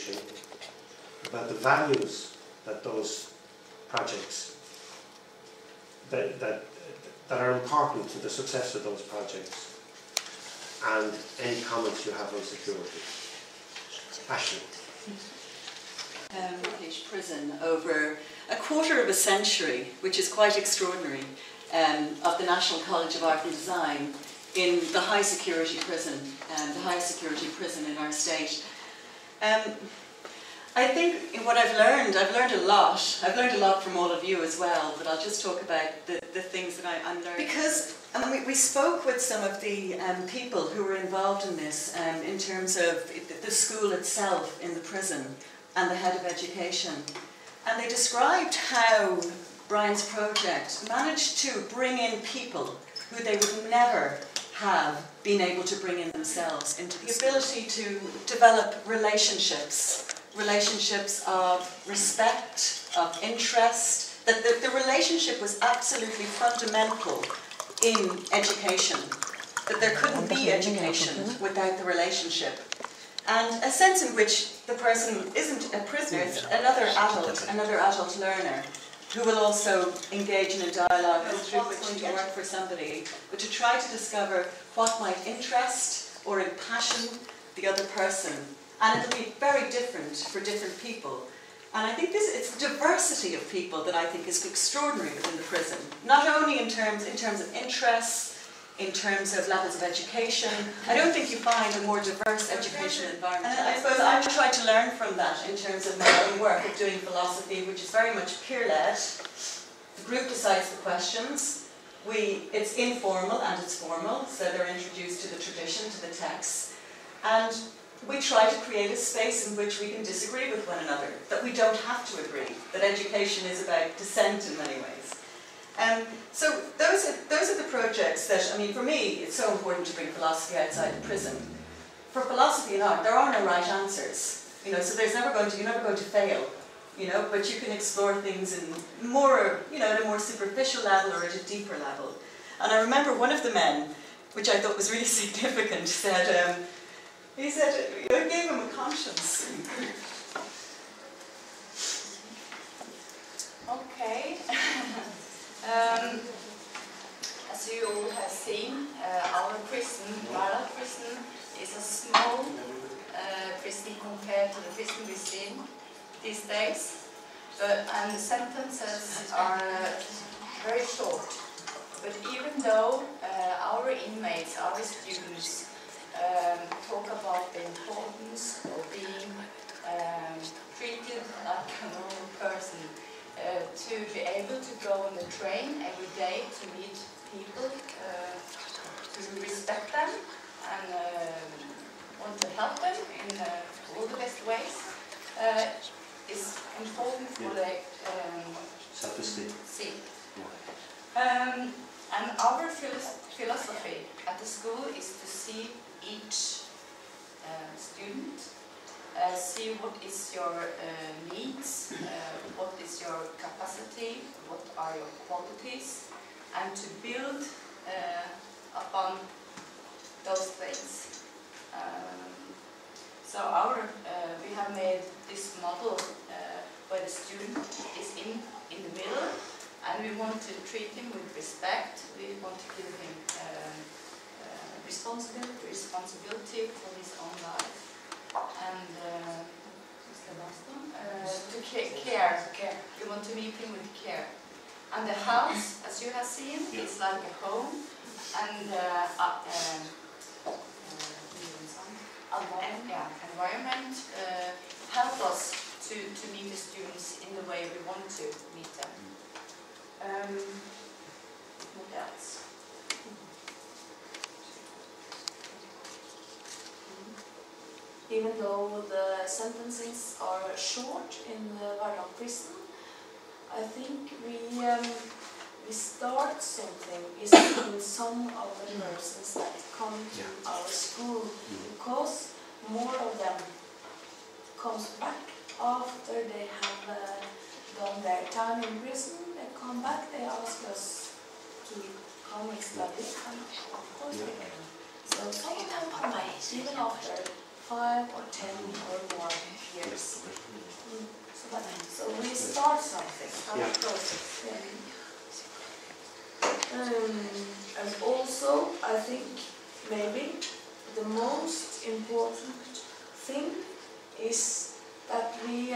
contribution, about the values that those projects, that are important to the success of those projects, and any comments you have on security. Ashley. British prison over a quarter of a century, which is quite extraordinary, of the National College of Art and Design in the high security prison, the highest security prison in our state. I think in what I've learned a lot. I've learned a lot from all of you as well, but I'll just talk about the things that I'm learning. Because we spoke with some of the people who were involved in this in terms of the school itself in the prison and the head of education. And they described how Brian's project managed to bring in people who they would never have been able to bring in themselves, into the ability to develop relationships of respect, of interest, that the relationship was absolutely fundamental in education, that there couldn't be education without the relationship. And a sense in which the person isn't a prisoner, it's another adult learner, who will also engage in a dialogue through which to work for somebody, but to try to discover what might interest or impassion the other person. And it'll be very different for different people. And I think it's diversity of people that I think is extraordinary within the prison. Not only in terms of interests, in terms of levels of education. I don't think you find a more diverse educational environment. And I suppose I've tried to learn from that in terms of my own work of doing philosophy, which is very much peer-led. The group decides the questions. It's informal and it's formal, so they're introduced to the tradition, to the texts. And we try to create a space in which we can disagree with one another, that we don't have to agree, that education is about dissent in many ways. So those are the projects that, I mean, for me, it's so important to bring philosophy outside the prison. For philosophy and art, there are no right answers, you know, so you're never going to fail, you know, but you can explore things in more, you know, at a more superficial level or at a deeper level. And I remember one of the men, which I thought was really significant, said, he said, I gave him a conscience. Okay. As you all have seen, our prison, Vala prison, is a small prison compared to the prison we see these days. And the sentences are very short. But even though our inmates, our students, talk about the importance of being treated like a normal person, to be able to go on the train every day to meet people, to respect them and want to help them in all the best ways, is important for the self-esteem. And our philosophy at the school is to see each student, see what is your needs, what is your capacity, what are your qualities, and to build upon those things. So we have made this model where the student is in the middle, and we want to treat him with respect. We want to give him responsibility for his own life, and what's the last one? To care. We want to meet him with care. And the house, as you have seen, is like a home, and environment help us to meet the students in the way we want to meet them. What else? Even though the sentences are short in the Vardag prison, I think we start something in some of the persons that come to our school, because more of them comes back after they have done their time in prison. They come back, they ask us to come and study, and of course we can. So some of them come back even after 5 or 10 or more years. So we start something, our process. Yeah. And also, I think maybe the most important thing is that we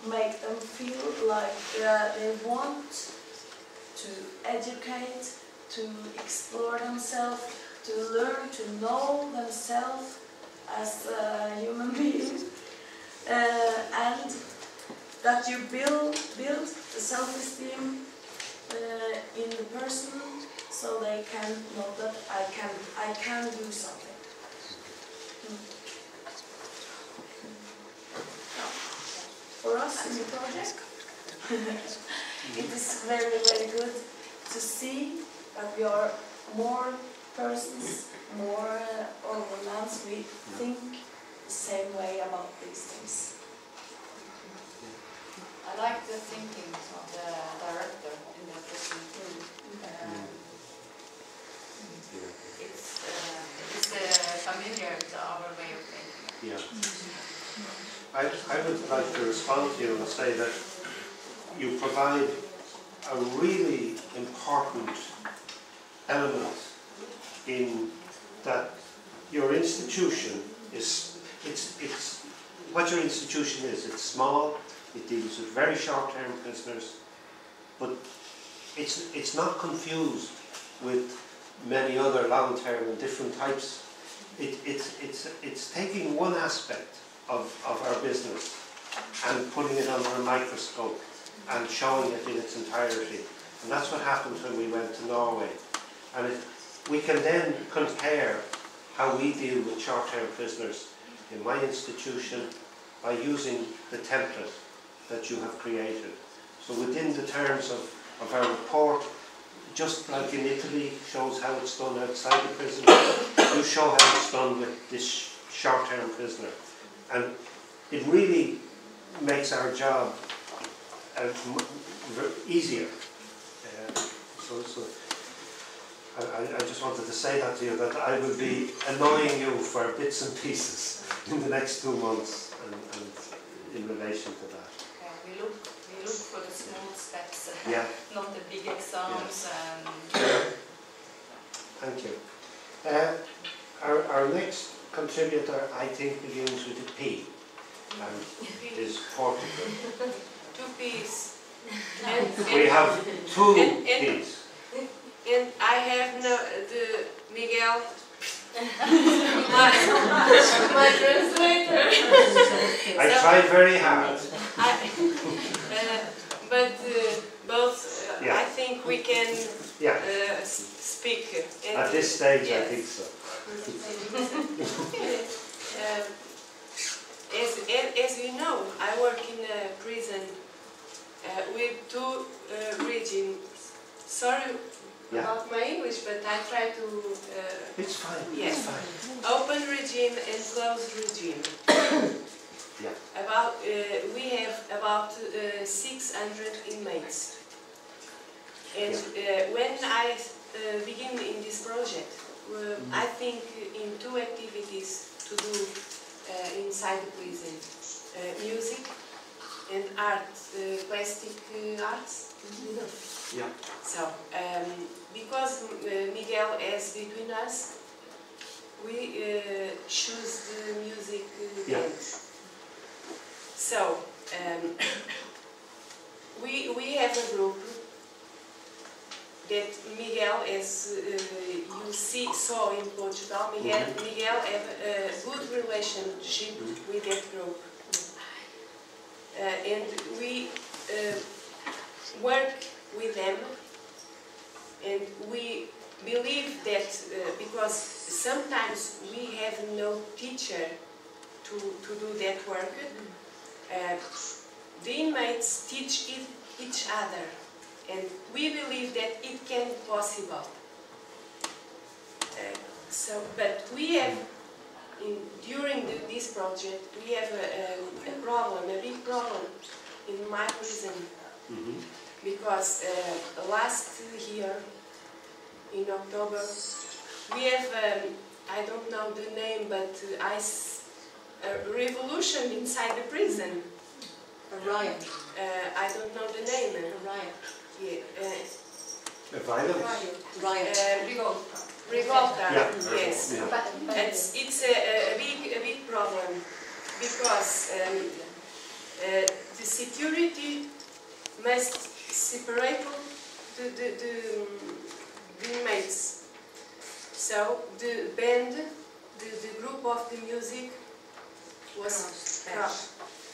make them feel like they want to educate, to explore themselves, to learn to know themselves as a human being, and that you build the self-esteem in the person, so they can know that I can do something. For us in the project, it is very, very good to see that we are more persons, more Overlands. We think the same way about these things. I like the thinking of the director in the prison. It's familiar to our way of thinking. Yeah. I would like to respond to you and say that you provide a really important element in that your institution is, it's what your institution is. It's small, it deals with very short-term prisoners, but it's not confused with many other long-term and different types. It's taking one aspect of our business and putting it under a microscope and showing it in its entirety. And that's what happened when we went to Norway. And we can then compare how we deal with short-term prisoners in my institution by using the template that you have created. So within the terms of our report, just like in Italy shows how it's done outside the prison, you show how it's done with this short-term prisoner. And it really makes our job easier. I just wanted to say that to you, that I will be annoying you for bits and pieces in the next 2 months and in relation to that. We look for the small steps, yeah. Not the big exams. Yeah. And thank you. Our next contributor, I think, begins with a P and is Portugal. 2 P's. We have 2 P's. And I have the Miguel, my translator. I tried very hard. But both, I think we can speak. At this stage, yes. I think so. As you know, I work in a prison with 2 regimes. Sorry about my English, but I try to... it's fine, yes. It's fine. Open regime and closed regime. We have about 600 inmates. And when I begin in this project, I think in 2 activities to do inside the prison. Music and art, plastic arts. Yeah. So, because Miguel is between us, we choose the music band. So, we have a group that Miguel, as you saw in Portugal, Miguel have a good relationship with that group. And we work with them, and we believe that because sometimes we have no teacher to do that work, the inmates teach each other, and we believe that it can be possible. But we have, during this project, we have a big problem in my prison. Because last year, in October, we have I don't know the name, but a revolution inside the prison. A riot. I don't know the name. A riot. Yeah, The violence? Riot. Revolta. Yeah. Yes. Yeah. It's a big problem because the security must separate the inmates. So the band, the group of the music was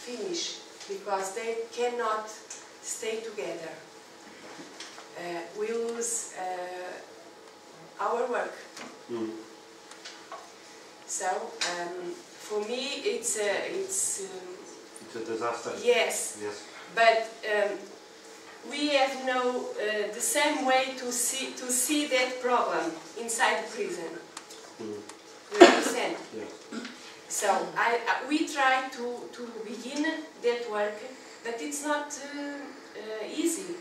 finished because they cannot stay together. We lose our work. Mm. So for me it's a disaster. yes. Yes. But we have no the same way to see that problem inside the prison. Mm. You understand? Yeah. So we try to begin that work, but it's not easy.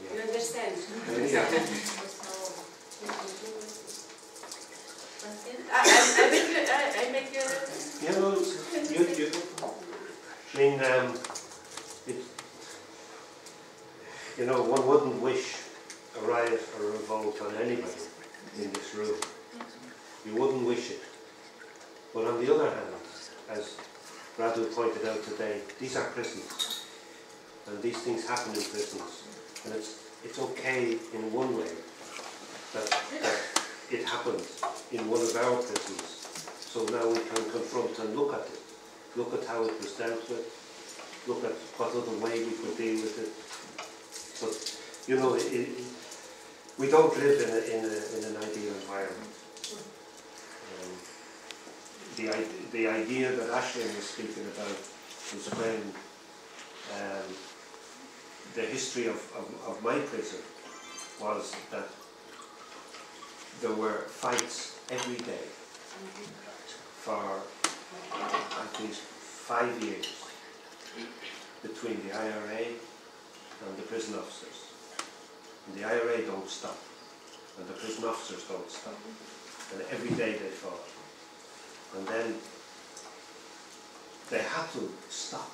Yeah. You understand? Yeah. I make a Yeah, no, I mean, you know, one wouldn't wish a riot or a revolt on anybody in this room. You wouldn't wish it. But on the other hand, as Radu pointed out today, these are prisons. And these things happen in prisons. And it's okay in one way that it happens in one of our prisons. So now we can confront and look at it. Look at how it was dealt with. Look at what other way we could deal with it. But, you know, we don't live in an ideal environment. The idea that Aisling was speaking about was when the history of my prison was that there were fights every day for at least 5 years between the IRA and the prison officers. And the IRA don't stop, and the prison officers don't stop. And every day they fought. And then they had to stop.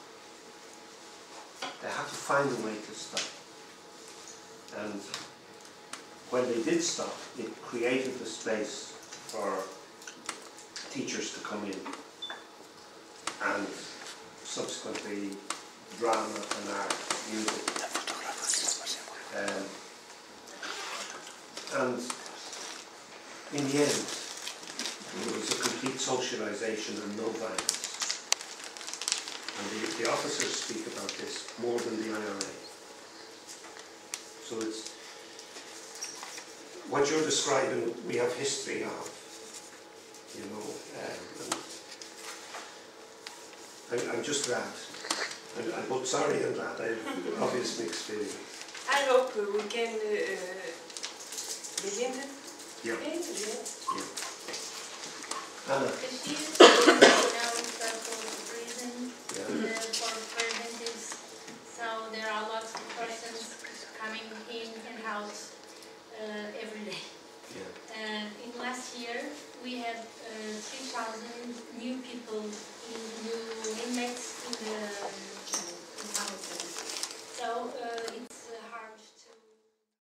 They had to find a way to stop. And when they did stop, it created the space for teachers to come in, and subsequently drama and art, music. And in the end, it was a complete socialisation and no violence. And the officers speak about this more than the IRA. So it's what you're describing, we have history of, you know, and I'm just glad. I'm both sorry and glad. I have obviously experienced. I hope we can begin it. Yeah. Yeah. Anna. She used to now in prison for preventives, so there are lots of persons coming in and out every day. Yeah. In last year we had 3,000 new people in